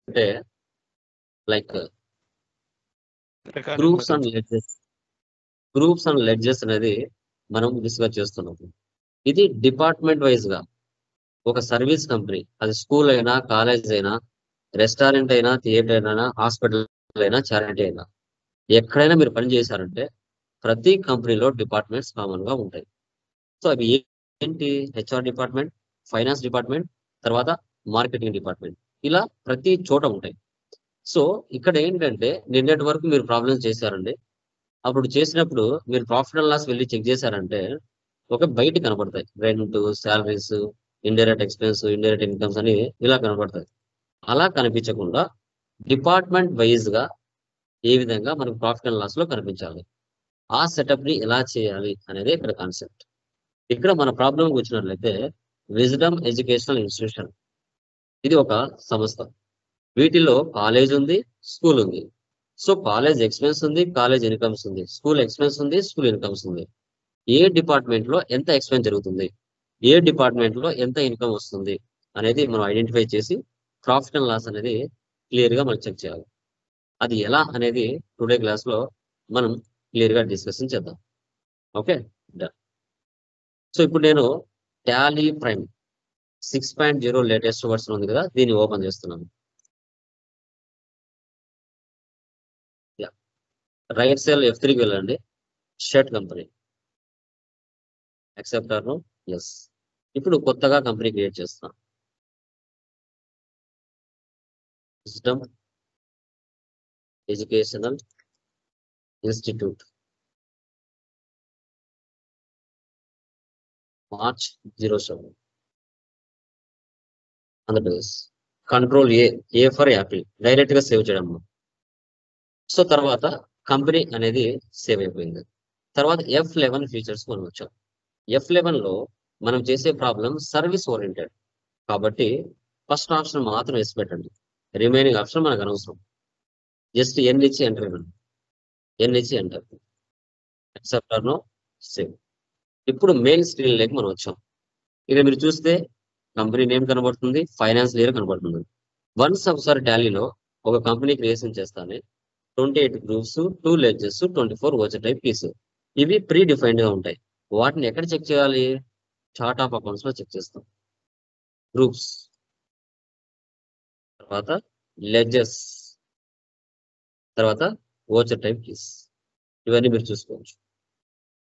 అంటే లైక్ ప్రకారం groups and బట్టి. లెడ్జెస్ అనేది మనం డిస్కస్ చేస్తున్నాం. ఇది డిపార్ట్మెంట్ వైజ్ గా ఒక సర్వీస్ కంపెనీ, అది స్కూల్ అయినా, కాలేజ్ అయినా, రెస్టారెంట్ అయినా, థియేటర్ అయినా, హాస్పిటల్ అయినా, చారిటీ అయినా, ఎక్కడైనా మీరు పని చేశారంటే ప్రతి కంపెనీలో డిపార్ట్మెంట్స్ కామన్ గా ఉంటాయి. సో అవి ఏంటి? హెచ్ఆర్ డిపార్ట్మెంట్, ఫైనాన్స్ డిపార్ట్మెంట్, తర్వాత మార్కెటింగ్ డిపార్ట్మెంట్, ఇలా ప్రతి చోట ఉంటాయి. సో ఇక్కడ ఏంటంటే నిన్నటి వరకు మీరు ప్రాబ్లమ్స్ చేశారండి. అప్పుడు చేసినప్పుడు మీరు ప్రాఫిట్ అండ్ లాస్ వెళ్ళి చెక్ చేశారంటే ఒక బయట కనపడతాయి. Rent, salaries, indirect expense, indirect incomes అని ఇలా కనపడతాయి. అలా కనిపించకుండా డిపార్ట్మెంట్ వైజ్ గా ఏ విధంగా మనకు ప్రాఫిట్ అండ్ లాస్ లో కనిపించాలి, ఆ సెటప్ ని ఎలా చేయాలి అనేది ఇక్కడ కాన్సెప్ట్. ఇక్కడ మన ప్రాబ్లం వచ్చినట్లయితే విజ్డమ్ ఎడ్యుకేషనల్ ఇన్స్టిట్యూషన్, ఇది ఒక సంస్థ. వీటిలో కాలేజ్ ఉంది, స్కూల్ ఉంది. సో కాలేజ్ ఎక్స్పెన్స్ ఉంది, కాలేజ్ ఇన్కమ్స్ ఉంది, స్కూల్ ఎక్స్పెన్స్ ఉంది, స్కూల్ ఇన్కమ్స్ ఉంది. ఏ డిపార్ట్మెంట్ లో ఎంత ఎక్స్పెన్స్ జరుగుతుంది, ఏ డిపార్ట్మెంట్ లో ఎంత ఇన్కమ్ వస్తుంది అనేది మనం ఐడెంటిఫై చేసి ప్రాఫిట్ అండ్ లాస్ అనేది క్లియర్ గా మనం చెక్ చేయాలి. అది ఎలా అనేది టుడే క్లాస్ లో మనం క్లియర్ గా డిస్కషన్ చేద్దాం. ఓకే, సో ఇప్పుడు నేను టాలీ ప్రైమ్ 6.0 లేటెస్ట్ వర్షన్ ఉంది కదా, దీన్ని ఓపెన్ చేస్తున్నాను. రైట్ సెల్ F3కి వెళ్ళండి. Shut company accepter, yes. ఇప్పుడు కొత్తగా కంపెనీ క్రియేట్ చేస్తున్నాం. Wisdom educational institute, March 07, Andhra Pradesh. Control A for apple, direct గా సేవ్ చేయడం. సో తర్వాత కంపెనీ అనేది సేవ్ అయిపోయింది. తర్వాత F11 ఫీచర్స్ మనం వచ్చాం. F11 లో మనం చేసే ప్రాబ్లం సర్వీస్ ఓరియంటెడ్ కాబట్టి ఫస్ట్ ఆప్షన్ మాత్రం వేసి పెట్టండి, రిమైనింగ్ ఆప్షన్ మనకు అనవసరం. జస్ట్ ఎన్ ఇచ్చి ఎంటర్ ఇవ్వండి, ఎన్ ఇచ్చి ఎంటర్, యాక్సెప్టర్ నో, సేవ్. ఇప్పుడు మెయిన్ స్క్రీన్ లేక మనం వచ్చాం. ఇక మీరు చూస్తే కంపెనీ నేమ్ కనబడుతుంది, ఫైనాన్స్ లేయర్ కనబడుతుంది. వన్స్ ఒకసారి టాలీలో ఒక కంపెనీ క్రియేషన్ చేస్తానే 28 groups, 2 ledges, 24 voucher type keys, ఇవి ప్రీ డిఫైన్డ్ గా ఉంటాయి. వాటిని ఎక్కడ చెక్ చేయాలి? చార్ట్ ఆఫ్ అకౌంట్స్ లో చెక్ చేస్తాం. గ్రూప్స్, తర్వాత లెడ్జెస్, తర్వాత ఓచర్ టైప్ కీస్, ఇవన్నీ మీరు చూసుకోవచ్చు.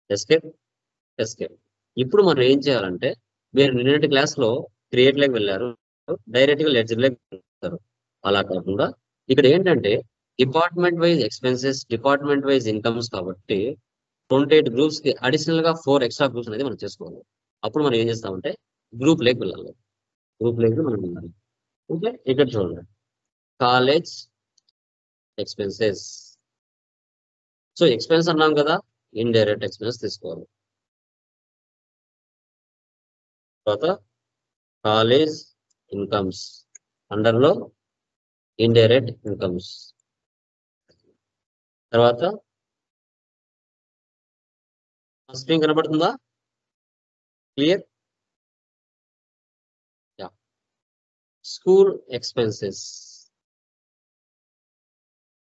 Escape, escape. ఇప్పుడు మనం ఏం చేయాలంటే, మీరు నిన్నటి క్లాస్ లో క్రియేట్ లోకి వెళ్ళారు, డైరెక్ట్ గా లెడ్జర్ లోకి వెళ్తారు. అలా కాకుండా ఇక్కడ ఏంటంటే department wise expenses, department wise incomes కాబట్టి 28 గ్రూప్స్ కి అడిషనల్ గా 4 ఎక్స్ట్రా గ్రూప్స్ అనేది మనం చేసుకోవాలి. అప్పుడు మనం ఏం చేస్తామంటే గ్రూప్ లేకి వెళ్ళాలి, గ్రూప్ లేకి మనం వెళ్ళాలి. ఓకే, ఇక్కడ చూడండి, కాలేజ్ ఎక్స్పెన్సెస్. సో ఎక్స్పెన్స్ అన్నాం కదా, ఇండైరెక్ట్ ఎక్స్పెన్స్ తీసుకోవాలి. తర్వాత కాలేజ్ ఇన్కమ్స్, అండర్లో ఇండైరెక్ట్ ఇన్కమ్స్. తర్వాత స్క్రీన్ కనబడుతుందా? Clear? Yeah. School expenses,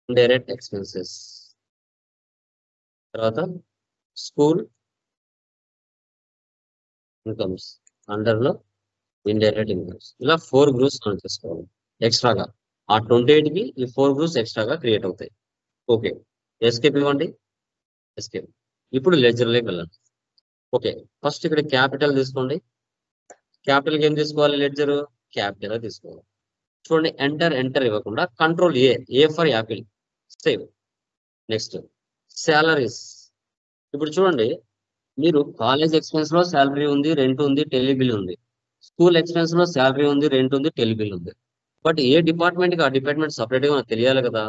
indirect expenses. తర్వాత స్కూల్ ఇన్కమ్స్, అండర్లో ఇండైరెక్ట్ ఇన్కమ్స్. ఇలా 4 గ్రూప్స్ మనం చేసుకోవాలి ఎక్స్ట్రాగా. ఆ 28 కి ఈ 4 గ్రూప్స్ ఎక్స్ట్రాగా క్రియేట్ అవుతాయి. ఓకే, ఎస్కేప్ ఇవ్వండి, ఎస్కేప్. ఇప్పుడు లెడ్జర్ లోకి వెళ్ళండి. ఓకే, ఫస్ట్ ఇక్కడ క్యాపిటల్ తీసుకోండి. క్యాపిటల్ ఏం తీసుకోవాలి? లెడ్జర్ క్యాపిటల్ తీసుకోవాలి. చూడండి, ఎంటర్ ఇవ్వకుండా control A for apple, save. Next salaries. ఇప్పుడు చూడండి, మీరు కాలేజ్ ఎక్స్పెన్స్ లో శాలరీ ఉంది, రెంట్ ఉంది, టెలిబిల్ ఉంది. స్కూల్ ఎక్స్పెన్స్ లో శాలరీ ఉంది, రెంట్ ఉంది, టెలిబిల్ ఉంది. బట్ ఏ డిపార్ట్మెంట్ కి ఆ డిపార్ట్మెంట్ సపరేట్ గా మనకు తెలియాలి కదా.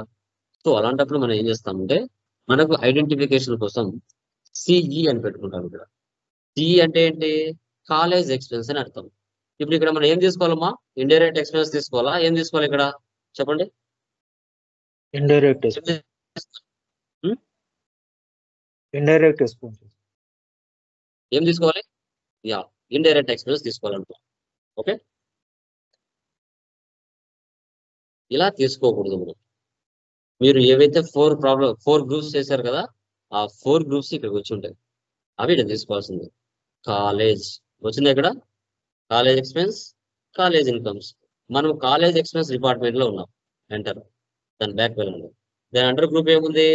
సో అలాంటప్పుడు మనం ఏం చేస్తామంటే మనకు ఐడెంటిఫికేషన్ కోసం సిఈ అని పెట్టుకుంటాం. ఇక్కడ సిఈ అంటే ఏంటి? కాలేజ్ ఎక్స్పెన్స్ అని అర్థం. ఇప్పుడు ఇక్కడ మనం ఏం తీసుకోవాలమ్మా? ఇండైరెక్ట్ ఎక్స్పెన్స్ తీసుకోవాలా? ఏం తీసుకోవాలి ఇక్కడ చెప్పండి? ఇండైరెక్ట్ ఇండైరెక్ట్ ఎక్స్పెన్సెస్ ఏం తీసుకోవాలి? యా, ఇండైరెక్ట్ ఎక్స్పెన్స్ తీసుకోవాలంట. ఓకే, ఇలా తీసుకోకూడదు మనం. మీరు ఏవైతే 4 గ్రూప్స్ చేశారు కదా, ఆ 4 గ్రూప్స్ ఇక్కడికి వచ్చి ఉంటాయి. అవి నేను తీసుకోవాల్సింది. కాలేజ్ వచ్చింది ఇక్కడ, కాలేజ్ ఎక్స్పెన్స్, కాలేజ్ ఇన్కమ్స్. మనం కాలేజ్ ఎక్స్పెన్స్ డిపార్ట్మెంట్ లో ఉన్నాం. ఎంటర్, దాని బ్యాక్ వెళ్ళండి. దాని అండర్ గ్రూప్ ఏముంది?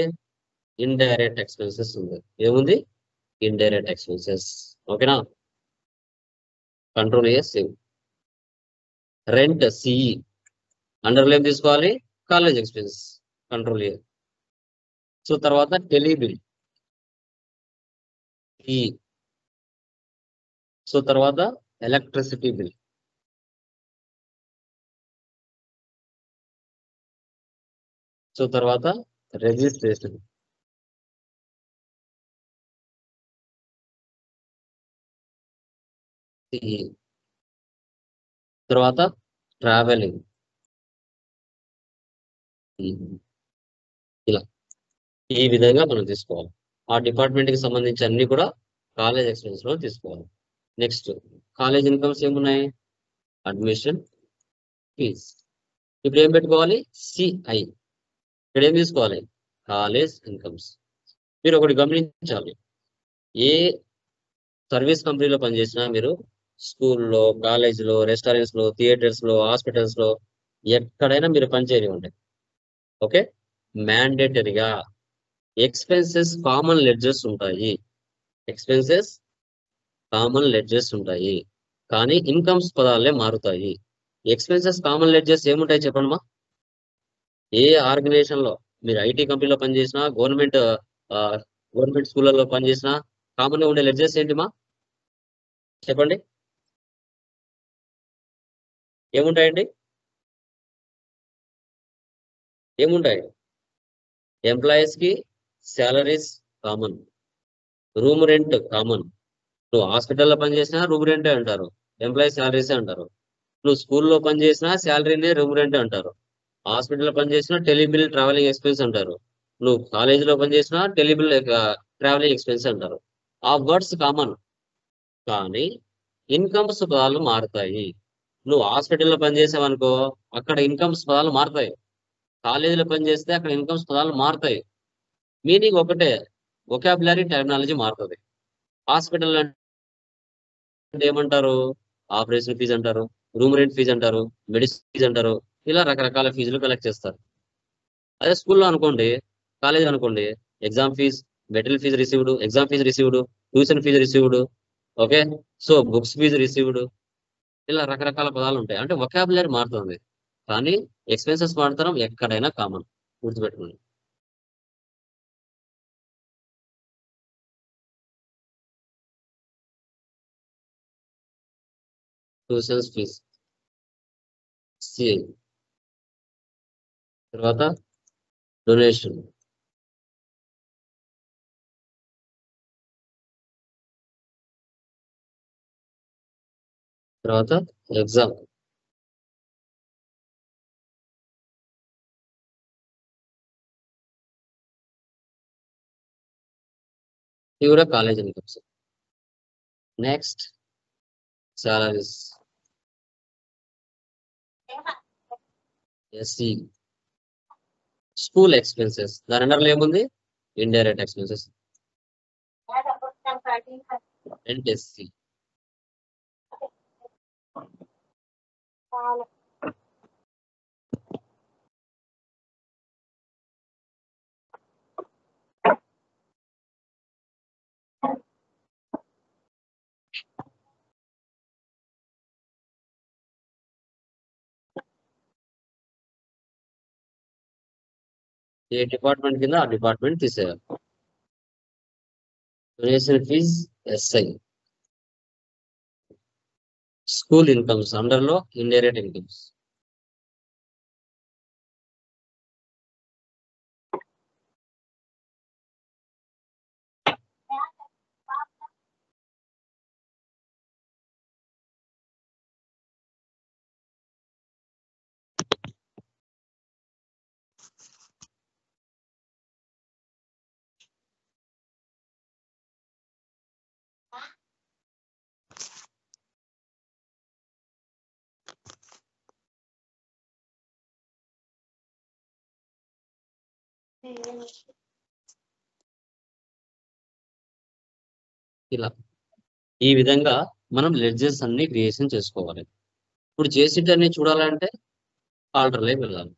ఇండైరెక్ట్ ఎక్స్పెన్సెస్ ఉంది. ఏముంది? Indirect expenses. ఓకేనా? Control save. రెంట్ సిఈ, అండర్లో ఏం తీసుకోవాలి? College expense, control A. So తర్వాత టెలిబిల్ ఈ. సో తర్వాత ఎలక్ట్రిసిటీ బిల్. సో తర్వాత రిజిస్ట్రేషన్. ఈ తర్వాత ట్రావెలింగ్. ఇలా ఈ విధంగా మనం తీసుకోవాలి. ఆ డిపార్ట్మెంట్ కి సంబంధించి అన్ని కూడా కాలేజ్ ఎక్స్పెన్స్ లో తీసుకోవాలి. నెక్స్ట్ కాలేజ్ ఇన్కమ్స్ ఏమున్నాయి? Admission fees. ఇప్పుడు ఏం పెట్టుకోవాలి? సిఐ. ఇక్కడ ఏం తీసుకోవాలి? College incomes. మీరు ఒకటి గమనించాలి, ఏ సర్వీస్ కంపెనీలో పనిచేసినా మీరు స్కూల్లో, కాలేజీలో, రెస్టారెంట్స్ లో, థియేటర్స్ లో, హాస్పిటల్స్ లో ఎక్కడైనా మీరు పనిచేయనివ్వండి, ఓకే, మ్యాండేటరీగా ఎక్స్పెన్సెస్ కామన్ లెడ్జర్స్ ఉంటాయి. ఎక్స్పెన్సెస్ కామన్ లెడ్జర్స్ ఉంటాయి, కానీ ఇన్కమ్స్ పదాలే మారుతాయి. ఎక్స్పెన్సెస్ కామన్ లెడ్జర్స్ ఏముంటాయి చెప్పండి మా? ఏ ఆర్గనైజేషన్ లో మీరు ఐటీ కంపెనీలో పనిచేసినా, గవర్నమెంట్ స్కూళ్ళలో పనిచేసినా కామన్ గా ఉండే లెడ్జర్స్ ఏంటి మా? చెప్పండి, ఏముంటాయండి? ఏముంటాయి? ఎంప్లాయీస్ కి salaries common, room rent common. నువ్వు హాస్పిటల్లో పనిచేసినా రూమ్ రెంటే అంటారు, ఎంప్లాయీ శాలరీసే అంటారు. నువ్వు స్కూల్లో పనిచేసినా శాలరీనే రూమ్ రెంట్ అంటారు. హాస్పిటల్లో పనిచేసినా టెలిబిల్ ట్రావెలింగ్ ఎక్స్పెన్స్ అంటారు. నువ్వు కాలేజీలో పనిచేసినా టెలిబిల్ ట్రావెలింగ్ ఎక్స్పెన్స్ అంటారు. ఆ వర్డ్స్ కామన్, కానీ ఇన్కమ్స్ పదాలు మారుతాయి. నువ్వు హాస్పిటల్లో పనిచేసావనుకో, అక్కడ ఇన్కమ్స్ పదాలు మారుతాయి. కాలేజీలో పనిచేస్తే అక్కడ ఇన్కమ్స్ పదాలు మారుతాయి. మీనింగ్ ఒకటే, వొకాబులరీ టెర్మినాలజీ మారుతుంది. హాస్పిటల్ అంటే ఏమంటారు? ఆపరేషన్ ఫీజు అంటారు, రూమ్ రెంట్ ఫీజు అంటారు, మెడిసిన్ ఫీజు అంటారు. ఇలా రకరకాల ఫీజులు కలెక్ట్ చేస్తారు. అదే స్కూల్లో అనుకోండి, కాలేజ్ అనుకోండి, exam fee, material fee received, exam fee received, tuition fee received, okay, so books fee received. ఇలా రకరకాల పదాలు ఉంటాయి. అంటే వొకాబులరీ మారుతుంది, కానీ ఎక్స్పెన్సెస్ మారుతాం ఎక్కడైనా కామన్. గుర్తుపెట్టుకోండి. Tuitions fees CI. తర్వాత డొనేషన్. తర్వాత ఎగ్జామ్. ఇవి కూడా college incomes. Next salaries. SC school expenses. దాని అండర్లో ఏముంది? Indirect expenses. Rent SC. ఏ డిపార్ట్మెంట్ కింద ఆ డిపార్ట్మెంట్ తీసేయాలి. Donation fees SI. School incomes అండర్లో ఇండైరెక్ట్ ఇన్కమ్స్. ఇలా ఈ విధంగా మనం లెడ్జెస్ అన్ని క్రియేషన్ చేసుకోవాలి. ఇప్పుడు చేసింటన్ని చూడాలంటే ఆర్డర్లోకి వెళ్ళాలి.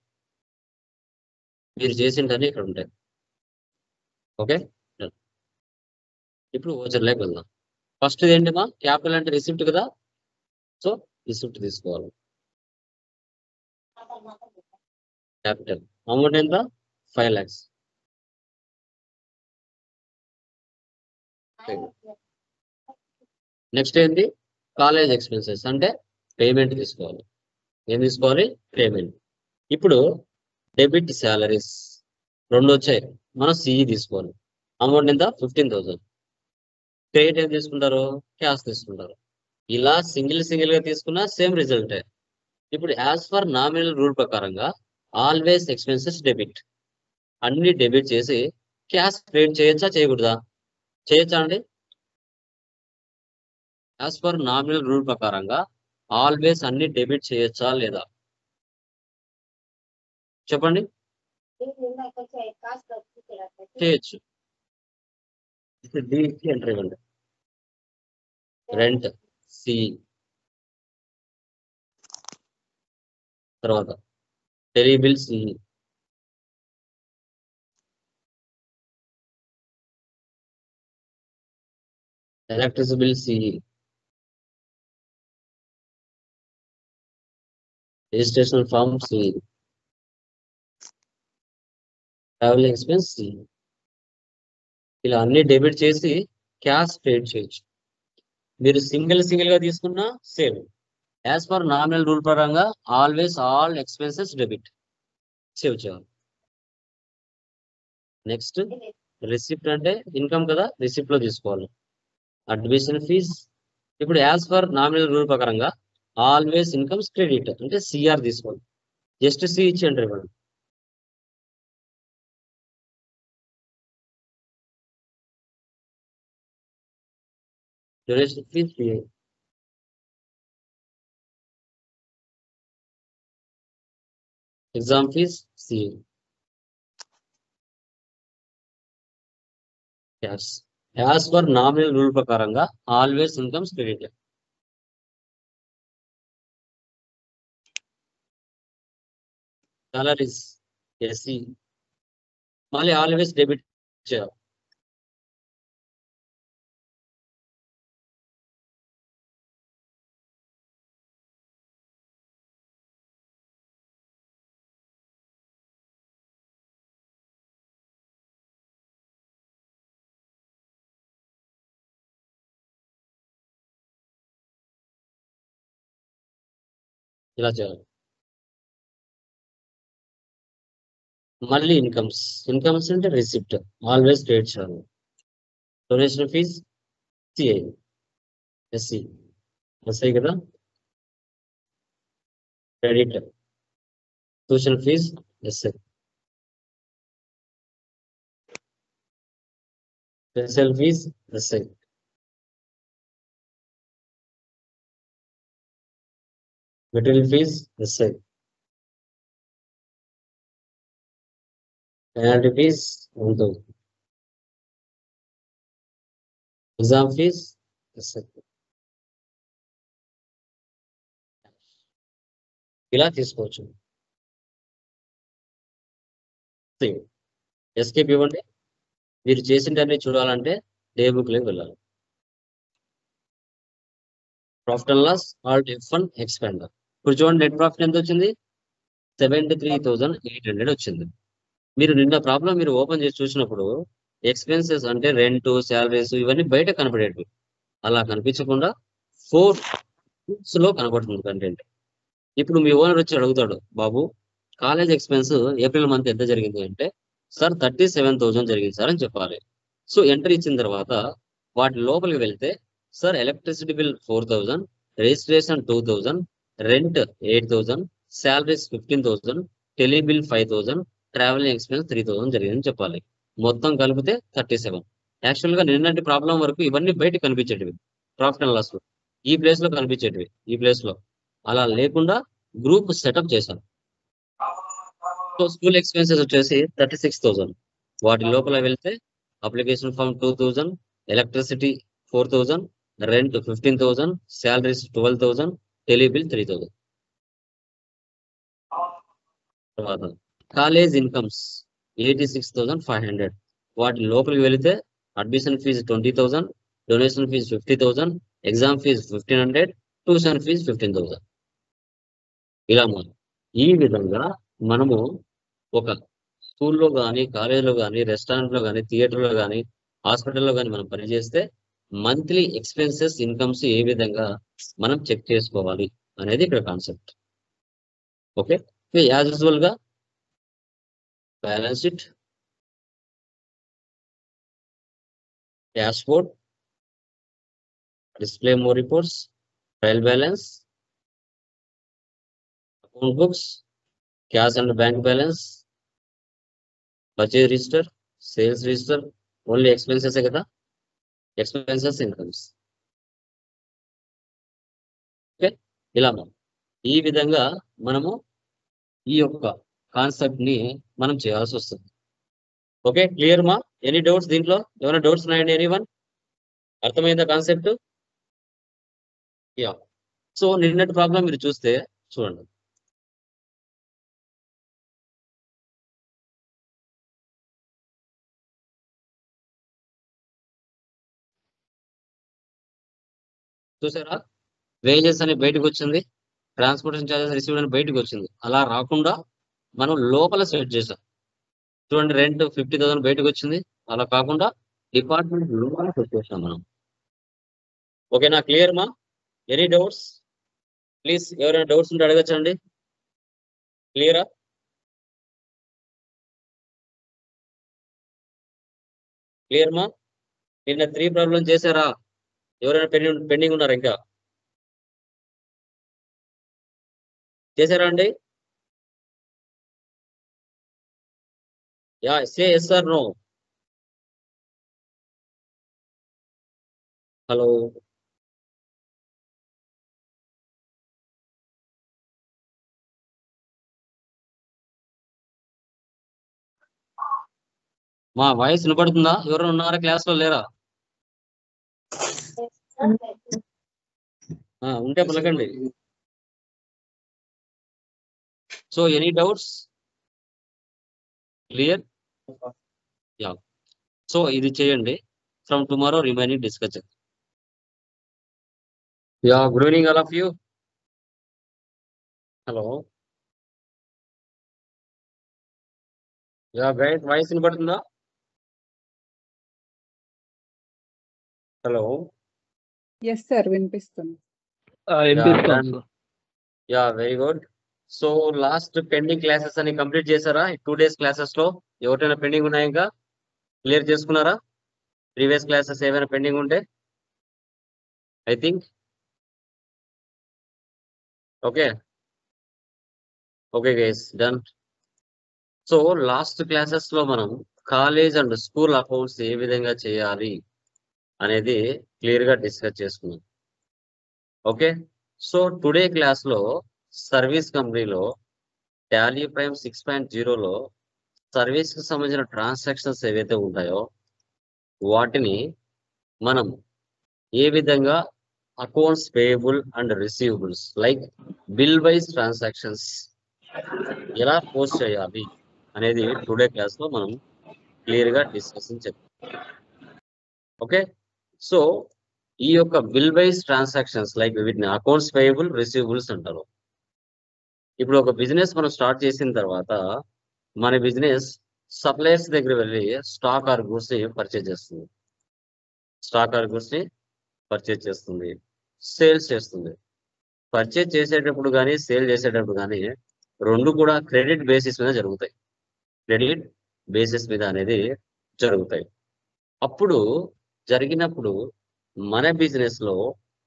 మీరు చేసింటన్ని ఇక్కడ ఉంటాయి. ఓకే, ఇప్పుడు ఓచర్లోకి వెళ్దాం. ఫస్ట్ ఏంటిమా క్యాపిటల్ అంటే రిసిప్ట్ కదా, సో రిసిప్ట్ తీసుకోవాలి. క్యాపిటల్ అమౌంట్ ఎంత 5 lakhs. నెక్స్ట్ ఏంటి కాలేజ్ ఎక్స్పెన్సెస్ అంటే పేమెంట్ తీసుకోవాలి. ఏం తీసుకోవాలి? పేమెంట్. ఇప్పుడు డెబిట్ శాలరీస్ 2 వచ్చాయి, మనం సిఈ తీసుకోవాలి. అమౌంట్ ఎంత 15,000. క్రెడిట్ ఏం తీసుకుంటారు? క్యాష్ తీసుకుంటారు. ఇలా సింగిల్ గా తీసుకున్నా సేమ్ రిజల్టే. ఇప్పుడు యాజ్ ఫర్ నామినల్ రూల్ ప్రకారంగా ఆల్వేస్ ఎక్స్పెన్సెస్ డెబిట్, అన్ని డెబిట్ చేసి క్యాష్ క్రెడిట్ చేయొచ్చా చేయకూడదా? చేయొచ్చా అండి? యాజ్ పర్ నామినల్ రూల్ ప్రకారంగా ఆల్వేస్ అన్ని డెబిట్ చేయొచ్చా లేదా చెప్పండి. చేయొచ్చు. డికి ఎంటర్ ఇవ్వండి. రెంట్ సి, తర్వాత tele bill C, electricity bill C, registration form C, travel expense C. ఇలా అన్ని డెబిట్ చేసి క్యాష్ క్రెడిట్ చేయొచ్చు. మీరు సింగిల్ గా తీసుకున్నా same. As per nominal rule పరంగా always all expenses debit save చేయాలి. నెక్స్ట్ రిసిప్ట్ అంటే ఇన్కమ్ కదా, రిసిప్ట్ లో తీసుకోవాలి. అడ్మిషన్ ఫీజ్, ఇప్పుడు యాజ్ పర్ నామినల్ రూల్ ప్రకారంగా ఆల్వేస్ ఇన్కమ్స్ క్రెడిట్ అంటే సిఆర్ తీసుకోవాలి. జస్ట్ సి ఇచ్చేయండి ఇవ్వండి. Donation fees PI, exam fees C, cash. As per nominal rule ప్రకారంగా always incomes credit. Salaries SC, మళ్ళీ ఆల్వేస్ డెబిట్ చేయాలి. ఇలా చేయాలి. మళ్ళీ ఇన్కమ్స్ అంటే రిసిప్ట్ ఆల్వేస్ క్రెడిట్ చేయాలి. Donation fees CI SC, SI కదా, credit. Tuition fees SI, special fees SI, material fees SI, penalty fees 1,000, exam fees SI. ఇలా తీసుకోవచ్చు. ఎస్కేప్ ఇవ్వండి. మీరు చేసింటన్ని చూడాలంటే డే బుక్ లోకి వెళ్ళాలి. Profit and loss alt F1 expander. ఇప్పుడు చూడండి నెట్ ప్రాఫిట్ ఎంత వచ్చింది? 73,800 వచ్చింది. మీరు నిన్న ప్రాబ్లం మీరు ఓపెన్ చేసి చూసినప్పుడు ఎక్స్పెన్సెస్ అంటే రెంట్, శాలరీస్ ఇవన్నీ బయట కనపడేటివి. అలా కనిపించకుండా 4 groups లో కనపడుతుంది కంటెంట్. ఇప్పుడు మీ ఓనర్ వచ్చి అడుగుతాడు, బాబు కాలేజ్ ఎక్స్పెన్స్ ఏప్రిల్ మంత్ ఎంత జరిగింది అంటే, సార్ 37,000 జరిగింది సార్ అని చెప్పాలి. సో ఎంట్రీ ఇచ్చిన తర్వాత వాటి లోపలికి వెళ్తే, sir electricity bill 4,000, registration 2,000, rent 8,000, salaries 15,000, టెలిబిల్ 5,000, travelling expense 3,000 జరిగిందని చెప్పాలి. మొత్తం కలిపితే 37. యాక్చువల్ గా నిన్నటి ప్రాబ్లం వరకు ఇవన్నీ బయట కనిపించేటివి ప్రాఫిట్ అండ్ లాస్ లో, ఈ ప్లేస్ లో కనిపించేటివి ఈ ప్లేస్ లో. అలా లేకుండా గ్రూప్ సెటప్ చేశాను. సో స్కూల్ ఎక్స్పెన్సెస్ వచ్చేసి 36,000. వాటి లోపల వెళ్తే application form 2,000, electricity 4,000, rent 15,000, salaries 12,000, tele bill 3,000. తర్వాత కాలేజ్ ఇన్కమ్స్ 86,500. వాటి లోపలికి వెళితే admission fee 20,000, donation fee 50,000, exam fee 1,500, tuition fee 15,000. ఇలా ఈ విధంగా మనము ఒక స్కూల్లో కానీ, కాలేజీలో కానీ, రెస్టారెంట్లో కానీ, థియేటర్లో కానీ, హాస్పిటల్లో కానీ మనం పనిచేస్తే మంత్లీ ఎక్స్పెన్సెస్, ఇన్కమ్స్ ఏ విధంగా మనం చెక్ చేసుకోవాలి అనేది ఇక్కడ కాన్సెప్ట్. ఓకే, యాజ్ యూజువల్ గా balance sheet, dashboard, display more reports, trial balance, account books, cash and bank balance, purchase register, sales register. Only expenses కదా, ఎక్స్పెన్సెస్, ఇన్కమ్స్. ఓకే, ఇలా ఈ విధంగా మనము ఈ యొక్క కాన్సెప్ట్ ని మనం చేయాల్సి వస్తుంది. ఓకే, క్లియర్ మా? ఎనీ డౌట్స్ దీంట్లో? ఏమైనా డౌట్స్ ఉన్నాయండి? ఎనీవన్? అర్థమైందా కాన్సెప్ట్? యా. సో నిన్నటి ప్రాబ్లం మీరు చూస్తే చూడండి. చూసారా, వేజెస్ అని బయటకు వచ్చింది, ట్రాన్స్పోర్టేషన్ ఛార్జెస్ రిసీవ్డ్ అని బయటకు వచ్చింది. అలా రాకుండా మనం లోపల సెట్ చేసాం. చూడండి, రెంట్ 50,000 బయటకు వచ్చింది. అలా కాకుండా డిపార్ట్మెంట్ లోపల సెట్ చేసాం మనం. ఓకేనా, క్లియర్ మా? Any doubts? ప్లీజ్ ఎవరైనా డౌట్స్ ఉంటే అడగచ్చండి. క్లియరా? క్లియర్ మా? నిన్న 3 ప్రాబ్లం చేశారా? ఎవరైనా పెండింగ్ ఉన్నారా? ఇంకా చేశారా అండి? Yeah, say yes or no. Hello, మా వాయిస్ వినపడుతుందా? ఎవరైనా ఉన్నారా క్లాస్ లో? లేరా? ఉంటే పలకండి. So any doubts? Clear? Yeah. So ఇది చేయండి. From tomorrow remaining discuss. Yeah, good evening all of you. Hello, yeah guys, voice వినపడుతుందా? హలో, ఎస్ సార్, వినిపిస్తుంది. Yeah, very good. So last pending classes అని complete చేశారా? 2 days classes లో ఎవరైనా pending ఉన్నాయా? ఇంకా క్లియర్ చేసుకున్నారా? ప్రీవియస్ క్లాసెస్ ఏమైనా పెండింగ్ ఉంటే? I think okay. Okay guys, done. So last classes లో మనం కాలేజ్ అండ్ స్కూల్ అకౌంట్స్ ఏ విధంగా చేయాలి అనేది క్లియర్ గా డిస్కస్ చేసుకున్నాం. ఓకే, సో టుడే క్లాస్ లో సర్వీస్ కంపెనీలో టాలీ ప్రైమ్ 6.0లో సర్వీస్ కి సంబంధించిన ట్రాన్సాక్షన్స్ ఏవైతే ఉంటాయో వాటిని మనం ఏ విధంగా accounts payable and receivables like bill wise transactions ఎలా పోస్ట్ చేయాలి అనేది టుడే క్లాస్ లో మనం క్లియర్ గా డిస్కషన్ చేద్దాం. ఓకే, సో ఈ యొక్క బిల్ వైజ్ ట్రాన్సాక్షన్స్ లైక్ వీటిని అకౌంట్స్ పేయబుల్, రిసీవబుల్స్ అంటారు. ఇప్పుడు ఒక బిజినెస్ మనం స్టార్ట్ చేసిన తర్వాత మన బిజినెస్ సప్లయర్స్ దగ్గర వెళ్ళి స్టాక్ ఆర్ గూడ్స్ ని పర్చేజ్ చేస్తుంది. స్టాక్ ఆర్ గూడ్స్ ని పర్చేజ్ చేస్తుంది, సేల్స్ చేస్తుంది. పర్చేజ్ చేసేటప్పుడు కానీ సేల్ చేసేటప్పుడు కానీ రెండు కూడా క్రెడిట్ బేసిస్ మీద జరుగుతాయి. క్రెడిట్ బేసిస్ మీద అనేది జరుగుతాయి. అప్పుడు జరిగినప్పుడు మన బిజినెస్ లో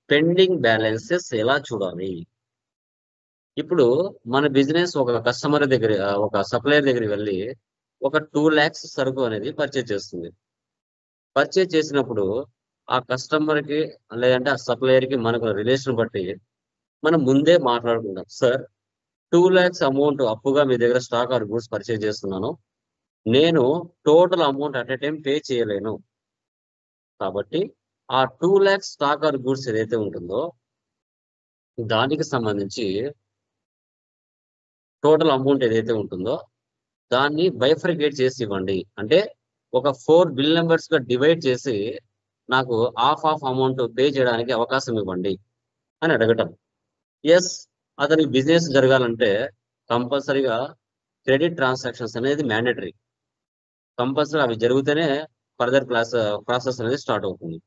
పెండింగ్ బ్యాలెన్సెస్ ఎలా చూడాలి? ఇప్పుడు మన బిజినెస్ ఒక కస్టమర్ దగ్గర, ఒక సప్లయర్ దగ్గరికి వెళ్ళి ఒక 2 lakhs సరుకు అనేది పర్చేజ్ చేస్తుంది. పర్చేజ్ చేసినప్పుడు ఆ కస్టమర్ కి లేదంటే ఆ సప్లయర్ కి మనకు రిలేషన్ బట్టి మనం ముందే మాట్లాడుకుంటాం. సార్, 2 lakhs అమౌంట్ అప్పుగా మీ దగ్గర స్టాక్ ఆర్ గూడ్స్ పర్చేజ్ చేస్తున్నాను. నేను total amount at a time pay చేయలేను. కాబట్టి ఆ 2 lakhs స్టాక్ ఆర్ గూడ్స్ ఏదైతే ఉంటుందో దానికి సంబంధించి టోటల్ అమౌంట్ ఏదైతే ఉంటుందో దాన్ని బైఫర్కేట్ చేసి ఇవ్వండి. అంటే ఒక 4 బిల్ నెంబర్స్ గా డివైడ్ చేసి నాకు హాఫ్ అమౌంట్ పే చేయడానికి అవకాశం ఇవ్వండి అని అడగటం. ఎస్, అతనికి బిజినెస్ జరగాలంటే కంపల్సరీగా క్రెడిట్ ట్రాన్సాక్షన్స్ అనేది మ్యాండేటరీ. కంపల్సరీ అవి జరిగితేనే ఫర్దర్ ప్రాసెస్ అనేది స్టార్ట్ అవుతుంది,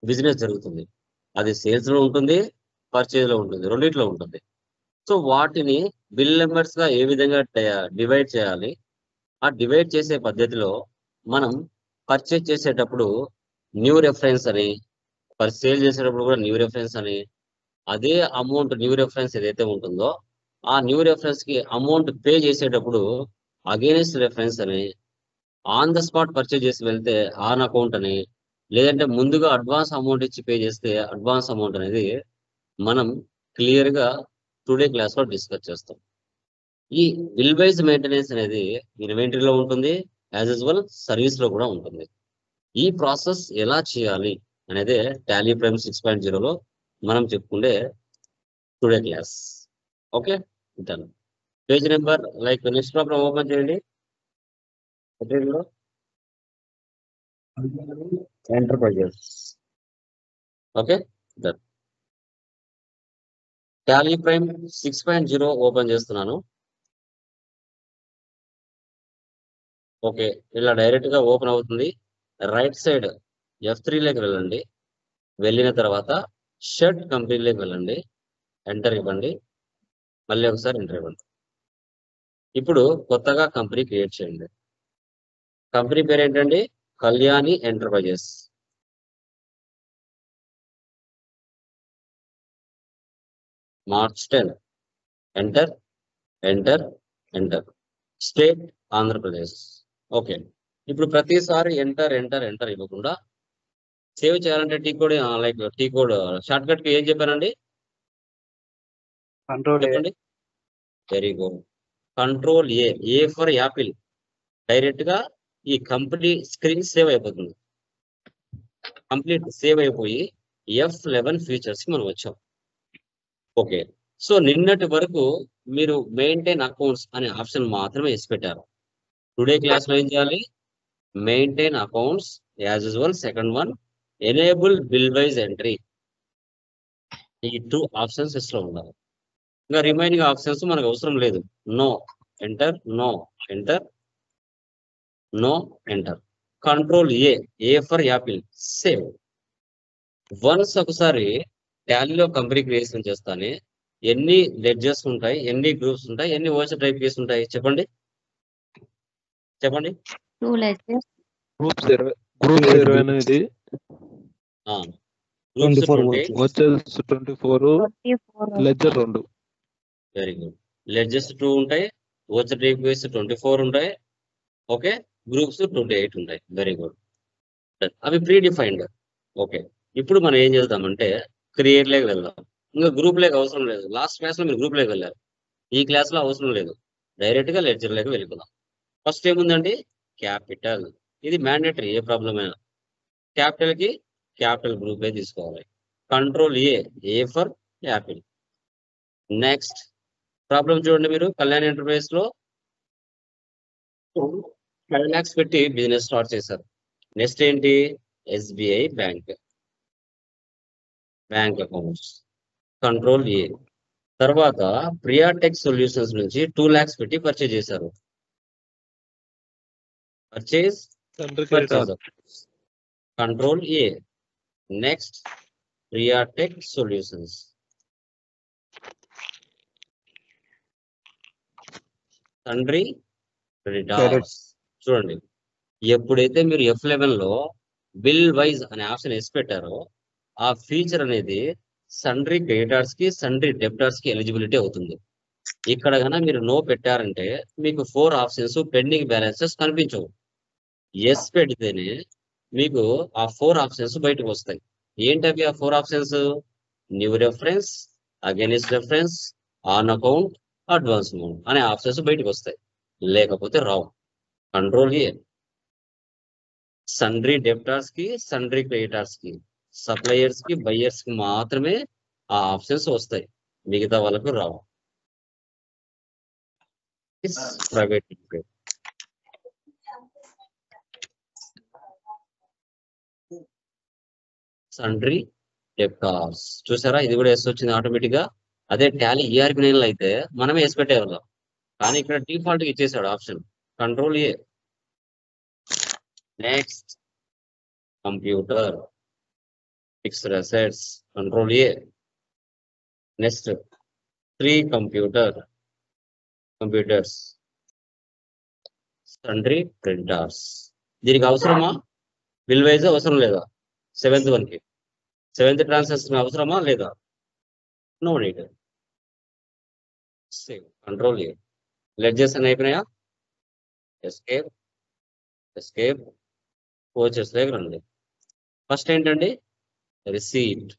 బిజినెస్ జరుగుతుంది. అది సేల్స్ లో ఉంటుంది, పర్చేజ్ లో ఉంటుంది, రెండిట్లో ఉంటుంది. సో వాటిని బిల్ నెంబర్స్ గా ఏ విధంగా డివైడ్ చేయాలి, ఆ డివైడ్ చేసే పద్ధతిలో మనం పర్చేజ్ చేసేటప్పుడు న్యూ రెఫరెన్స్ అని, సేల్ చేసేటప్పుడు కూడా న్యూ రెఫరెన్స్ అని, అదే అమౌంట్ న్యూ రెఫరెన్స్ ఏదైతే ఉంటుందో ఆ న్యూ రెఫరెన్స్ కి అమౌంట్ పే చేసేటప్పుడు అగేనెస్ట్ రెఫరెన్స్ అని, ఆన్ ద స్పాట్ పర్చేజ్ చేసి వెళ్తే ఆన్ అకౌంట్ అని, లేదంటే ముందుగా అడ్వాన్స్ అమౌంట్ ఇచ్చి పే చేస్తే అడ్వాన్స్ అమౌంట్ అనేది మనం క్లియర్ గా టుడే క్లాస్ లో డిస్కస్ చేస్తాం. ఈ బిల్ వైజ్ మెయింటెనెన్స్ అనేది ఇన్వెంటరీలో ఉంటుంది, యాజ్ యూజువల్ సర్వీస్ లో కూడా ఉంటుంది. ఈ ప్రాసెస్ ఎలా చేయాలి అనేది టాలీ ప్రైమ్ 6.0లో మనం చెప్పుకుంటే today class. Okay, done. Page number like next problem open చేయండి. Enterprises. Okay, done. Tally prime 6.0 open చేస్తున్నాను. ఓకే, ఇలా డైరెక్ట్ గా ఓపెన్ అవుతుంది. రైట్ సైడ్ F3 లోకి వెళ్ళండి. వెళ్ళిన తర్వాత షర్ట్ కంపెనీలోకి వెళ్ళండి, ఎంటర్ ఇవ్వండి, మళ్ళీ ఒకసారి ఎంటర్ ఇవ్వండి. ఇప్పుడు కొత్తగా కంపెనీ క్రియేట్ చేయండి. కంపెనీ పేరు ఏంటండి? Kalyani enterprises. March 10. Enter enter enter. State Andhra Pradesh. Okay, ఇప్పుడు ప్రతిసారి ఎంటర్ ఎంటర్ ఎంటర్ ఇవ్వకుండా సేవ్ చేయాలంటే T code, like T code short cut కి ఏం చెప్పానండి? కంట్రోల్ చెప్పండి. Very good. Control A for apple. Direct గా ఈ కంపెనీ స్క్రీన్ సేవ్ అయిపోతుంది, కంప్లీట్ సేవ్ అయిపోయి F11 ఫీచర్స్ కి మనం వచ్చాం. ఓకే, సో నిన్నటి వరకు మీరు మెయింటైన్ అకౌంట్స్ అనే ఆప్షన్ మాత్రమే వేసి పెట్టారు. టుడే క్లాస్ లో ఏం చేయాలి? Maintain accounts as usual. Second one, enable bill wise entry. ఈ 2 ఆప్షన్స్ లో ఉండాలి. ఇంకా రిమైనింగ్ ఆప్షన్స్ మనకు అవసరం లేదు. No enter, no enter, no enter. Control A for apple, save. Once ఒకసారి టాలీలో కంపెనీ క్రియేషన్ చేస్తానే ఎన్ని లెడ్జర్స్ ఉంటాయి, ఎన్ని గ్రూప్స్ ఉంటాయి, ఎన్ని ఓచర్ టైప్ కేసు ఉంటాయి చెప్పండి, చెప్పండి. 2 ledgers, గ్రూప్స్ 28 గ్రూప్స్ 24 20. వచ్చేసి 24 24 లెడ్జర్ 2. Very good. లెడ్జర్స్ 2 ఉంటాయి, ఓచర్ టైప్ కేసు 24 ఉంటాయి. ఓకే, గ్రూప్స్ 28 ఉంటాయి. Very good. అవి ప్రీ డిఫైన్డ్. ఓకే, ఇప్పుడు మనం ఏం చేద్దామంటే క్రియేట్ లేక వెళ్దాం. ఇంకా గ్రూప్ లేక అవసరం లేదు. లాస్ట్ క్లాస్ లో మీరు గ్రూప్ లేక వెళ్ళారు, ఈ క్లాస్ లో అవసరం లేదు. డైరెక్ట్ గా లెడ్జర్ లేక వెళ్ళిపోదాం. ఫస్ట్ ఏముందండి? క్యాపిటల్. ఇది మ్యాండేటరీ, ఏ ప్రాబ్లం అయినా క్యాపిటల్ కి క్యాపిటల్ గ్రూప్ తీసుకోవాలి. Control A for Apple. Next problem చూడండి. మీరు కళ్యాణ్ ఎంటర్ప్రైజెస్ లో 5 lakhs పెట్టి బిజినెస్ స్టార్ట్ చేశారు. నెక్స్ట్ ఏంటి? SBI bank accounts. Control A. తర్వాత ప్రియాటెక్ సొల్యూషన్స్ నుంచి 2 lakhs పెట్టి పర్చేజ్ చేశారు. Purchase control A. Next Priyatech solutions. తండ్రి క్రెడిటార్స్. చూడండి, ఎప్పుడైతే మీరు F11 లో బిల్ వైజ్ అనే ఆప్షన్ వేసి పెట్టారో ఆ ఫీచర్ అనేది సండ్రీ క్రెడిటార్స్ కి, సండ్రీ డెబ్టార్స్ కి ఎలిజిబిలిటీ అవుతుంది. ఇక్కడ కన్నా మీరు నో పెట్టారంటే మీకు 4 ఆప్షన్స్ పెండింగ్ బ్యాలెన్సెస్ కనిపించవు. ఎస్ పెడితేనే మీకు ఆ 4 ఆప్షన్స్ బయటకు వస్తాయి. ఏంటవి ఆ 4 options? New reference, against reference, on account, advance amount అనే ఆప్షన్స్ బయటకు వస్తాయి, లేకపోతే రావు. Control A. సన్డ్రీ డెబ్టార్స్ కి, సన్డ్రీ క్రెడిటార్స్ కి, సప్లయర్స్ కి, బయ్యర్స్ కి మాత్రమే ఆ ఆప్షన్స్ వస్తాయి, మిగతా వాళ్ళకు రావు. Private limited. సన్డ్రీ డెబ్టార్స్ చూసారా, ఇది కూడా ఎస్ వచ్చింది ఆటోమేటిక్ గా. అదే టాలీ ERP9 లో అయితే మనమే ఎస్ పెట్టేవాళ్ళం, కానీ ఇక్కడ డిఫాల్ట్ గా ఇచ్చేసాడు option. Control A. Next computer fixed assets. Control A. Next 3 computers sundry printers. దీనికి అవసరమా? బిల్ వైజ్ అవసరం లేదా? 7th వన్ కి 7th ట్రాన్సాక్షన్ అవసరమా లేదా? No need. Save. Control A. Ledgers అని అయిపోయినాయా? ఎస్కేప్ కోచెస్ దగ్గర రండి. ఫస్ట్ ఏంటండి? Receipt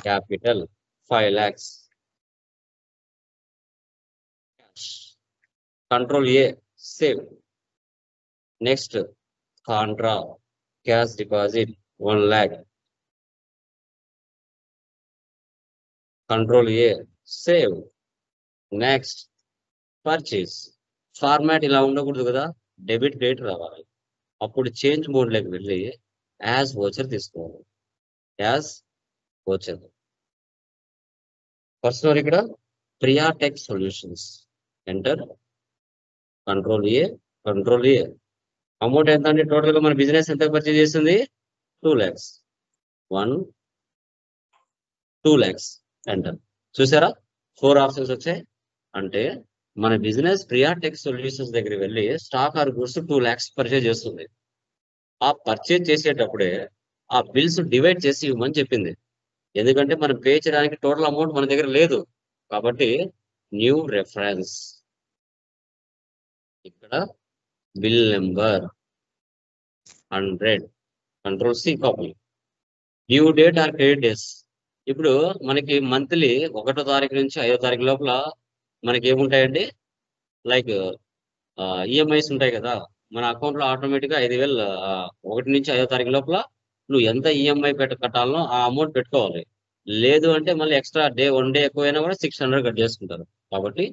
capital 5 lakhs. Control A. Save. Next contra cash deposit 1 lakh. Control A. Save. Next purchase. Format ఇలా ఉండకూడదు కదా, డెబిట్ క్రెడిట్ రావాలి. అప్పుడు చేంజ్ మోడ్ లోకి వెళ్ళి యాజ్ వోచర్ తీసుకోవాలి. As voucher. ఫస్ట్ ఇక్కడ Priya tech solutions. Enter. Control ఏ. అమౌంట్ ఎంత అండి? టోటల్ గా మన బిజినెస్ ఎంత పర్చేజ్ చేస్తుంది? 2 lakhs. 2 lakhs. ఎంటర్. చూసారా 4 ఆప్షన్స్ వచ్చాయి. అంటే మన బిజినెస్ ప్రియా టెక్ సొల్యూషన్స్ దగ్గర వెళ్ళి stock or goods 2 lakhs purchase చేస్తుంది. ఆ పర్చేజ్ చేసేటప్పుడే ఆ బిల్స్ డివైడ్ చేసి ఇవ్వమని చెప్పింది. ఎందుకంటే మనం పే చేయడానికి టోటల్ అమౌంట్ మన దగ్గర లేదు కాబట్టి న్యూ రెఫరెన్స్. ఇక్కడ bill number 100. Control C copy. Due date or credit days. ఇప్పుడు మనకి మంత్లీ 1వ తారీఖు నుంచి 5వ తారీఖు లోపల మనకి ఏముంటాయండి? లైక్ ఈఎంఐస్ ఉంటాయి కదా. మన అకౌంట్ లో ఆటోమేటిక్ గా 5,000 1 నుంచి 5వ తారీఖు లోపల నువ్వు ఎంత ఈఎంఐ కట్టాలనో ఆ అమౌంట్ పెట్టుకోవాలి. లేదు అంటే మళ్ళీ ఎక్స్ట్రా 1 డే ఎక్కువైనా కూడా 600 కట్ చేసుకుంటారు. కాబట్టి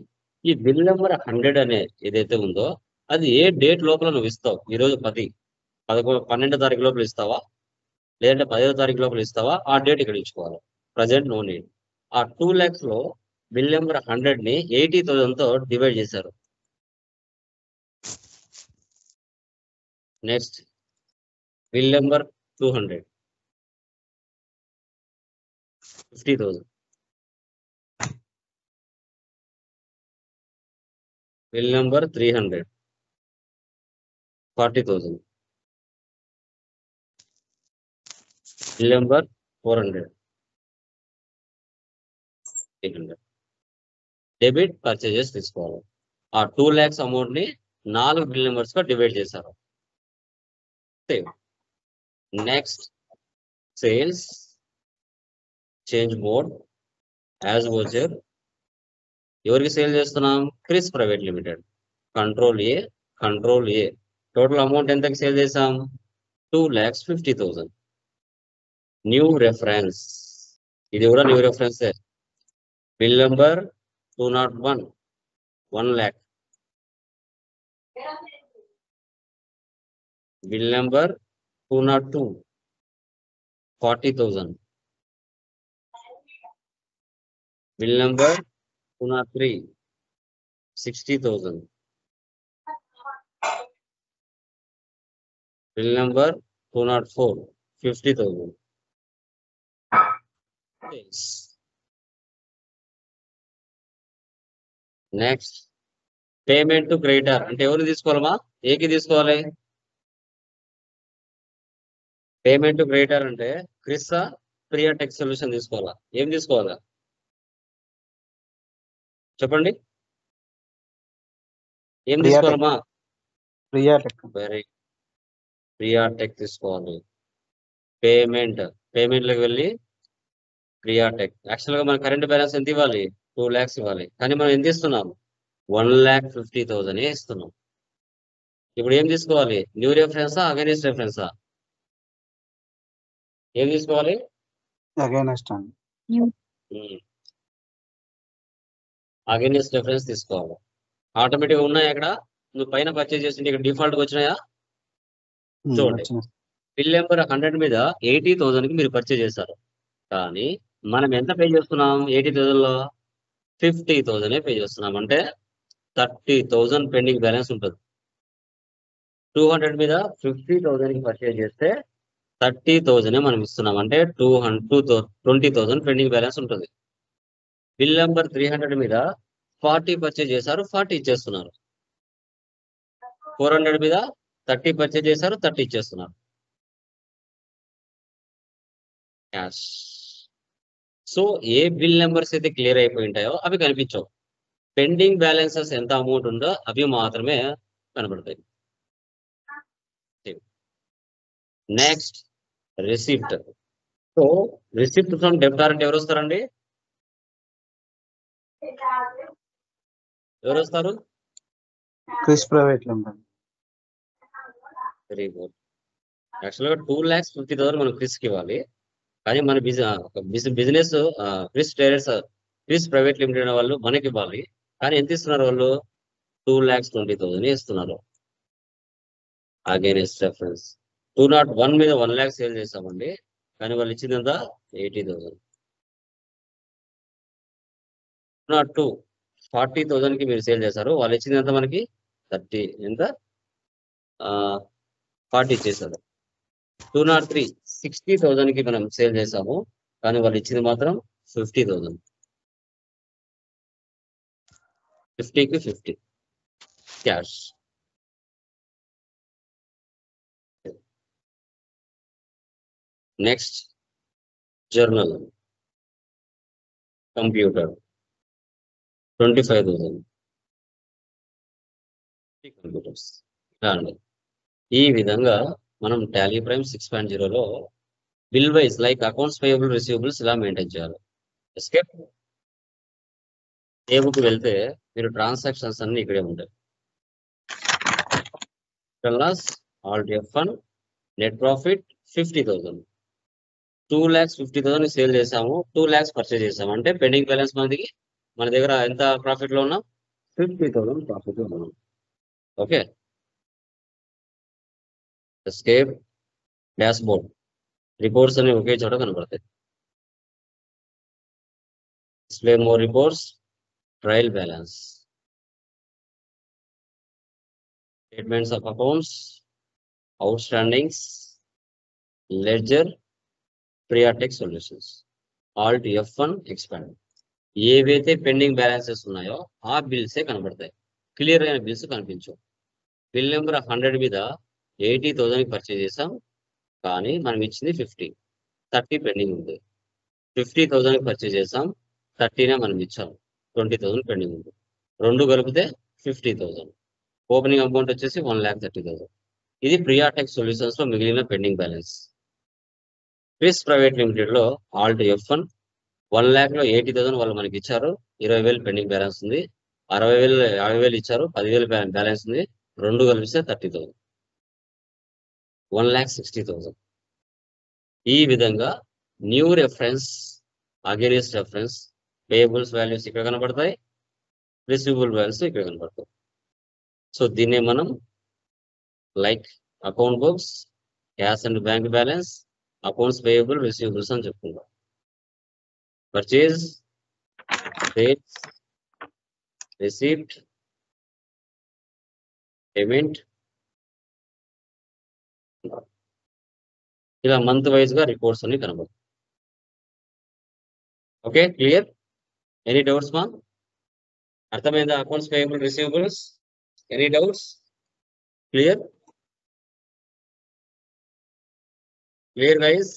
ఈ బిల్ నెంబర్ 100 అనే ఏదైతే ఉందో అది ఏ డేట్ లోపల నువ్వు ఇస్తావు? ఈరోజు 12వ తారీఖు లోపల ఇస్తావా, లేదంటే 10వ తారీఖు లోపల ఇస్తావా? ఆ డేట్ ఇక్కడ ఇచ్చుకోవాలి. Present no need. ఆ 2 lakhs లో బిల్ నెంబర్ 100 ని 80,000 తో డివైడ్ చేశారు. Next bill number 200 50,000. Bill number 300 40,000. Bill number 400 800. Debit purchases తీసుకోవాలి. ఆ 2 lakhs అమౌంట్ ని 4 బిల్ నెంబర్స్ గా డివైడ్ చేశారు. Save. Next sales change mode as voucher. ఎవరికి సేల్ చేస్తున్నాం? Chris private limited. Control A. Total amount ఎంతకి సేల్ చేసాం? 2,50,000. New reference. ఇది కూడా new reference. Bill number 201 1 lakh. Bill number 202 40,000. Bill number 203 60,000. Bill number 204 50,000. Next payment to creditor. అంటే ఎవరు తీసుకోవాలమా? ఏకి తీసుకోవాలి. పేమెంట్ టు క్రెడిటర్ అంటే క్రిస్సా ప్రియా టెక్ సొల్యూషన్ తీసుకోవాలా? ఏం తీసుకోవాలా చెప్పండి? ఏం తీసుకోవాలమ్మా? Priya tech. Very Priya tech తీసుకోవాలి. పేమెంట్ లోకి వెళ్ళి ప్రియా టెక్. యాక్చువల్ గా మన కరెంట్ బ్యాలెన్స్ ఎంత ఇవ్వాలి? 2 lakhs ఇవ్వాలి. కానీ మనం ఎంత ఇస్తున్నాం? 1,50,000 ఇస్తున్నాం. ఇప్పుడు ఏం తీసుకోవాలి? న్యూ రెఫరెన్సా అగైనెస్ట్ రెఫరెన్సా? ఏం తీసుకోవాలి? అగైనెస్ట్ అండి. అగైనెస్ట్ రెఫరెన్స్ తీసుకోవాలి. ఆటోమేటిక్గా ఉన్నాయి అక్కడ. నువ్వు పైన పర్చేజ్ చేసింటే ఇక్కడ డిఫాల్ట్గా వచ్చినాయా? చూడండి, వచ్చింది. బిల్ నెంబర్ 100 మీద 80,000కి మీరు పర్చేజ్ చేశారు. కానీ మనం ఎంత పే చేస్తున్నాం? 80,000లో 50,000 పే చేస్తున్నాం. అంటే 30,000 పెండింగ్ బ్యాలెన్స్ ఉంటుంది. 200 మీద 50,000కి పర్చేజ్ చేస్తే 30,000 మనం ఇస్తున్నాం. అంటే 20,000 పెండింగ్ బ్యాలెన్స్ ఉంటుంది. బిల్ నెంబర్ 300 మీద 40 పర్చేజ్ చేశారు, 40 ఇచ్చేస్తున్నారు. 400 మీద 30 పర్చేజ్ చేశారు, 30 ఇచ్చేస్తున్నారు. క్యాష్. సో ఏ బిల్ నెంబర్స్ అయితే క్లియర్ అయిపోయి ఉంటాయో అవి కనిపించవు. పెండింగ్ బ్యాలెన్సెస్ ఎంత అమౌంట్ ఉందో అవి మాత్రమే కనబడతాయి. Next receipt. So receipt from debtor అంటే ఎవరు వస్తారండి? ఎవరు వస్తారు? Chris private limited. Very good. యాక్చువల్గా 2,50,000 మనం క్రిస్కి ఇవ్వాలి. కానీ మన బిజినెస్ క్రిస్ ప్రైవేట్ లిమిటెడ్ వాళ్ళు మనకి ఇవ్వాలి. కానీ ఎంత ఇస్తున్నారు వాళ్ళు? 2,20,000 ఇస్తున్నారు. అగైనెస్ట్ రెఫరెన్స్ 201 మీద 1 lakh సేల్ చేసామండి. కానీ వాళ్ళు ఇచ్చింది ఎంత? 80,000. 202 40,000కి మీరు సేల్ చేశారు. వాళ్ళు ఇచ్చింది ఎంత మనకి? 30 ఎంత? 40 ఇచ్చేసారు. 203 60,000కి మనం సేల్ చేసాము. కానీ వాళ్ళు ఇచ్చింది మాత్రం 50,000. 50కి 50 cash. Next journal computer 25,000 computers. ఈ విధంగా మనం టాలీ ప్రైమ్ 6.0లో bill wise like accounts payable receivables ఇలా మెయింటైన్ చేయాలి. ఎస్కేప్ టేబుల్కి వెళ్తే మీరు ట్రాన్సాక్షన్స్ అన్ని ఇక్కడే ఉంటాయి. Loss alt F1 net profit 50,000. 2,50,000 sale చేసాము, 2 lakhs పర్చేజ్ చేసాము. అంటే పెండింగ్ బ్యాలెన్స్ మన దగ్గర ఎంత ప్రాఫిట్ లో ఉన్నాం? 50,000 ప్రాఫిట్ లో ఉన్నాం. Okay. Escape dash board reports అనేవి ఒకే చోట కనబడతాయి. Display more reports, trial balance, statements of accounts, out standings, ledger, Priyatech solutions. Alt F1 expand. ఏవైతే పెండింగ్ బ్యాలెన్సెస్ ఉన్నాయో ఆ బిల్సే కనబడతాయి. క్లియర్ అయిన బిల్స్ కనిపించవు. బిల్ నెంబర్ 100 మీద 80,000కి పర్చేజ్ చేసాం. కానీ మనం ఇచ్చింది 50, 30 పెండింగ్ ఉంది. 50,000కి పర్చేజ్ చేసాం, 30నే మనం ఇచ్చాం, 20,000 పెండింగ్ ఉంది. రెండు కలిపితే 50,000. ఓపెనింగ్ అమౌంట్ వచ్చేసి 1,30,000. ఇది ప్రియాటెక్ సొల్యూషన్స్ లో మిగిలిన pending balance. Chris private limited లో ఆల్ట్ F1 1 lakhలో 80,000 వాళ్ళు మనకి ఇచ్చారు. 20,000 పెండింగ్ బ్యాలెన్స్ ఉంది. 60,000 50,000 ఇచ్చారు, 10,000 బ్యాలెన్స్ ఉంది. రెండు కలిపిస్తే 30,000, 1,60,000. ఈ విధంగా new reference, against reference, payables values ఇక్కడ కనబడతాయి, రిసీవబుల్ వాల్యూస్ ఇక్కడ కనబడతాయి. సో దీన్నే మనం like account books, cash and bank balance, accounts payable, receivables అని చెప్పుకుంటాం. పర్చేజ్, సేల్స్, రిసీప్ట్, పేమెంట్, ఇలా మంత్ వైజ్ గా రిపోర్ట్స్ అన్ని కనబడతాయి. Okay, clear? ఎనీ డౌట్స్ మా? అర్థమైందా? Accounts payable, receivables, any doubts? Clear? Clear guys?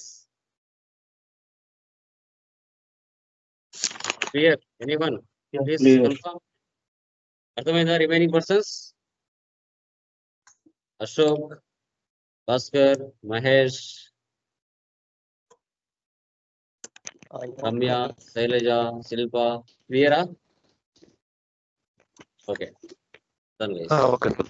Clear? Anyone please confirm? అర్థమైందా remaining persons? Ashok, Bhaskar, Mahesh, Ramya, Shailaja, శిల్ప, క్లియరా? Okay, done guys. Okay sir.